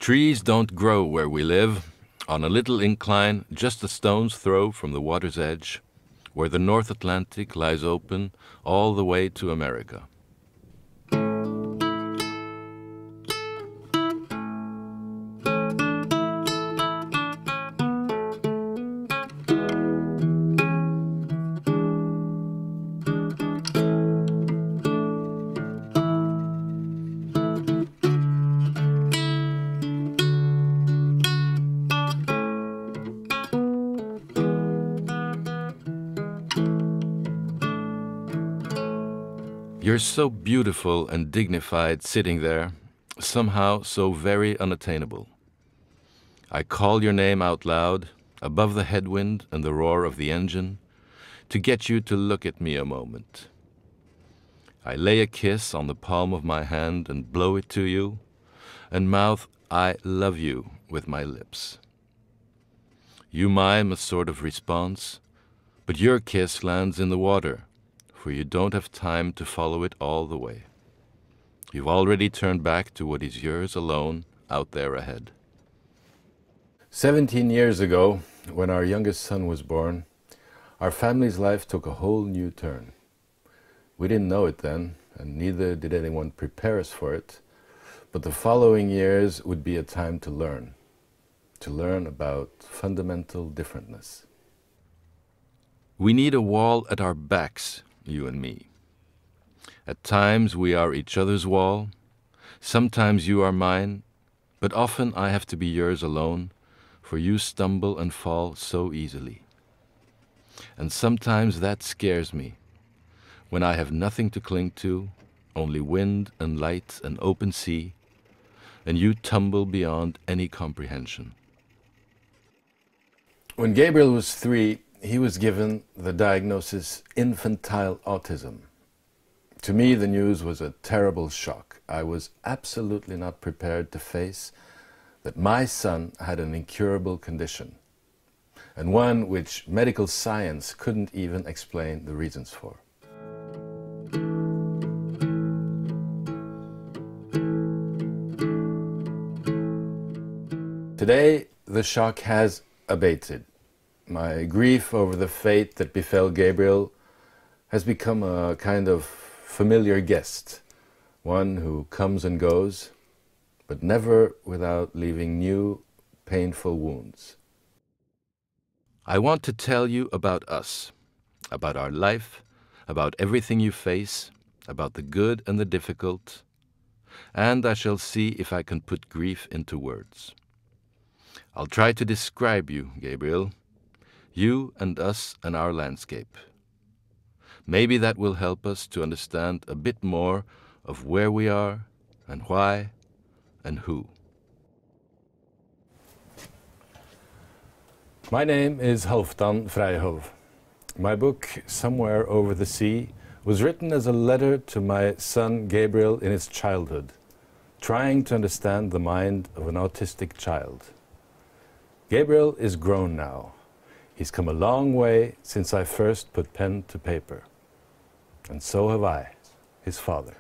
Trees don't grow where we live. On a little incline, just a stone's throw from the water's edge, where the North Atlantic lies open all the way to America. You're so beautiful and dignified sitting there, somehow so very unattainable. I call your name out loud, above the headwind and the roar of the engine, to get you to look at me a moment. I lay a kiss on the palm of my hand and blow it to you, and mouth "I love you" with my lips. You mime a sort of response, but your kiss lands in the water, for you don't have time to follow it all the way. You've already turned back to what is yours alone out there ahead. 17 years ago, when our youngest son was born, our family's life took a whole new turn. We didn't know it then, and neither did anyone prepare us for it, but the following years would be a time to learn about fundamental differentness. We need a wall at our backs, you and me. At times we are each other's wall, sometimes you are mine, but often I have to be yours alone, for you stumble and fall so easily. And sometimes that scares me, when I have nothing to cling to, only wind and light and open sea, and you tumble beyond any comprehension. When Gabriel was 3, he was given the diagnosis infantile autism. To me, the news was a terrible shock. I was absolutely not prepared to face that my son had an incurable condition, and one which medical science couldn't even explain the reasons for. Today, the shock has abated. My grief over the fate that befell Gabriel has become a kind of familiar guest, one who comes and goes, but never without leaving new, painful wounds. I want to tell you about us, about our life, about everything you face, about the good and the difficult, and I shall see if I can put grief into words. I'll try to describe you, Gabriel, you and us and our landscape. Maybe that will help us to understand a bit more of where we are and why and who. My name is Halfdan Freihow. My book, Somewhere Over the Sea, was written as a letter to my son Gabriel in his childhood, trying to understand the mind of an autistic child. Gabriel is grown now. He's come a long way since I first put pen to paper. And so have I, his father.